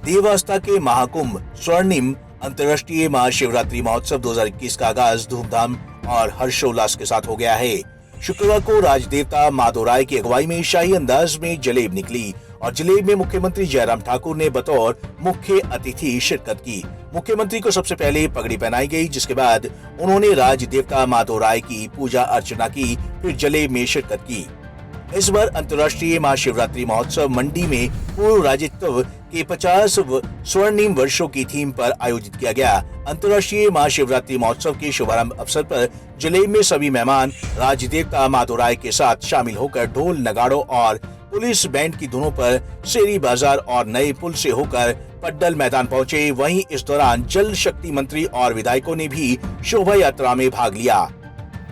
देवास्था के महाकुंभ स्वर्णिम अंतर्राष्ट्रीय महाशिवरात्रि महोत्सव 2021 का आगाज धूमधाम और हर्षोल्लास के साथ हो गया है। शुक्रवार को राजदेवता माधोराय की अगुवाई में शाही अंदाज में जलेब निकली और जलेब में मुख्यमंत्री जयराम ठाकुर ने बतौर मुख्य अतिथि शिरकत की। मुख्यमंत्री को सबसे पहले पगड़ी पहनाई गई, जिसके बाद उन्होंने राजदेवता माधोराय की पूजा अर्चना की, फिर जलेब में शिरकत की। इस बार अंतर्राष्ट्रीय महाशिवरात्रि महोत्सव मंडी में पूर्व राजत्व के 50 स्वर्णिम वर्षों की थीम पर आयोजित किया गया। अंतर्राष्ट्रीय महाशिवरात्रि महोत्सव के शुभारंभ अवसर पर जलेब में सभी मेहमान राजदेवता माधोराय के साथ शामिल होकर ढोल नगाड़ों और पुलिस बैंड की धुनों पर शेरी बाजार और नए पुल से होकर पड्डल मैदान पहुंचे। वहीं इस दौरान जल शक्ति मंत्री और विधायकों ने भी शोभा यात्रा में भाग लिया।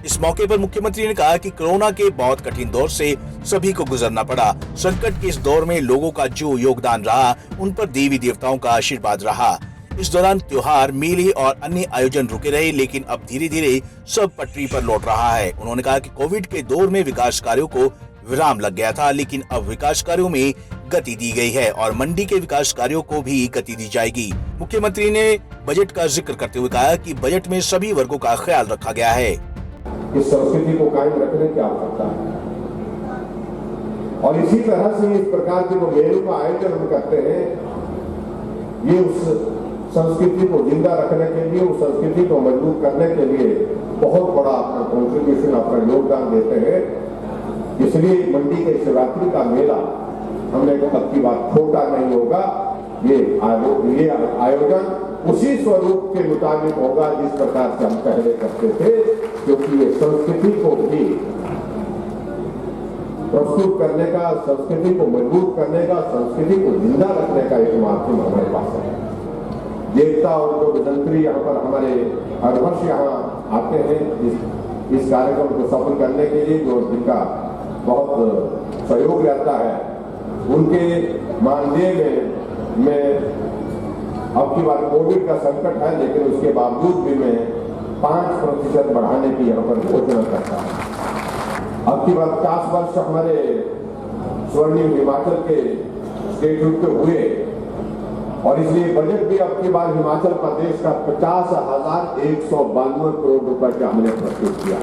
इस मौके पर मुख्यमंत्री ने कहा कि कोरोना के बहुत कठिन दौर से सभी को गुजरना पड़ा। संकट के इस दौर में लोगों का जो योगदान रहा, उन पर देवी देवताओं का आशीर्वाद रहा। इस दौरान त्योहार, मेले और अन्य आयोजन रुके रहे, लेकिन अब धीरे धीरे सब पटरी पर लौट रहा है। उन्होंने कहा कि कोविड के दौर में विकास कार्यों को विराम लग गया था, लेकिन अब विकास कार्यों में गति दी गई है और मंडी के विकास कार्यों को भी गति दी जाएगी। मुख्यमंत्री ने बजट का जिक्र करते हुए कहा कि बजट में सभी वर्गों का ख्याल रखा गया है। इस संस्कृति को कायम रखने की आवश्यकता है और इसी तरह से इस प्रकार के जो मेलों का आयोजन हम करते हैं, ये उस संस्कृति को जिंदा रखने के लिए, उस संस्कृति को मजबूत करने के लिए बहुत बड़ा अपना कॉन्ट्रीब्यूशन, अपना योगदान देते हैं। इसलिए मंडी के शिवरात्रि का मेला हमने अब की बात छोटा नहीं होगा। ये आयोजन उसी स्वरूप के मुताबिक होगा जिस प्रकार से हम पहले करते थे, क्योंकि ये संस्कृति को भी प्रस्तुत करने का, संस्कृति को मजबूत करने का, संस्कृति को जिंदा रखने का एक माध्यम हमारे पास है। देवता और जो विदंत्री यहाँ पर हमारे हर वर्ष यहाँ आते हैं इस कार्यक्रम को सफल करने के लिए, जो जिनका बहुत सहयोग रहता है, उनके मानदेय में मैं अब की बार कोविड का संकट है, लेकिन उसके बावजूद भी मैं 5% बढ़ाने की यहाँ पर घोषणा करता हूँ। अब की बार 50 वर्ष हमारे स्वर्णिम हिमाचल के स्टेटहुड पे हुए और इसलिए बजट भी अब की बार हिमाचल प्रदेश का 50,192 करोड़ रुपए का हमने प्रस्तुत किया।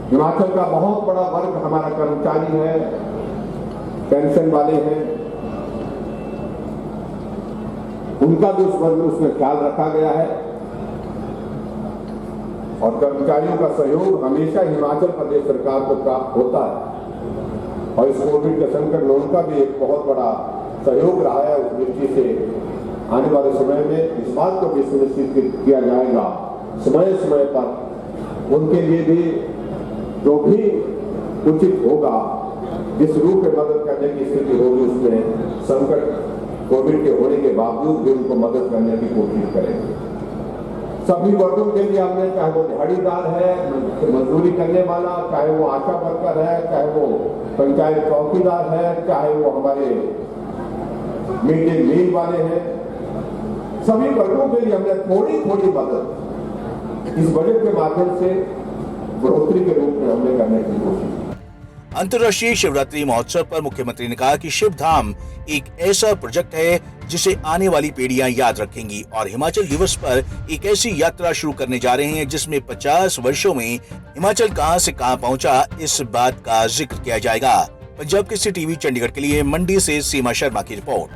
हिमाचल का बहुत बड़ा वर्ग हमारा कर्मचारी है, पेंशन वाले हैं, उनका भी उस वर्ग में उसमें ख्याल रखा गया है और कर्मचारियों का सहयोग हमेशा हिमाचल प्रदेश सरकार को प्राप्त होता है और इस कोविड के संकट में उनका भी एक बहुत बड़ा सहयोग रहा है। उस दृष्टि से आने वाले समय में इस बात को भी सुनिश्चित किया जाएगा समय समय पर उनके लिए भी जो भी उचित होगा, जिस रूप में मदद करने की स्थिति होगी, उसमें संकट कोविड के होने के बावजूद भी उनको मदद करने की कोशिश करेंगे। सभी वर्गों के लिए हमने, चाहे वो दिहाड़ीदार है, मजदूरी करने वाला, चाहे वो आशा वर्कर है, चाहे वो पंचायत चौकीदार है, चाहे वो हमारे मिड डे मील वाले हैं, सभी वर्गों के लिए हमने थोड़ी थोड़ी मदद इस बजट के माध्यम से बढ़ोतरी के रूप में हमने करने की कोशिश की। अंतर्राष्ट्रीय शिवरात्रि महोत्सव पर मुख्यमंत्री ने कहा कि शिव धाम एक ऐसा प्रोजेक्ट है जिसे आने वाली पीढ़ियां याद रखेंगी और हिमाचल दिवस पर एक ऐसी यात्रा शुरू करने जा रहे हैं जिसमें 50 वर्षों में हिमाचल कहां से कहां पहुंचा, इस बात का जिक्र किया जाएगा। पंजाब केसरी टीवी चंडीगढ़ के लिए मंडी से सीमा शर्मा की रिपोर्ट।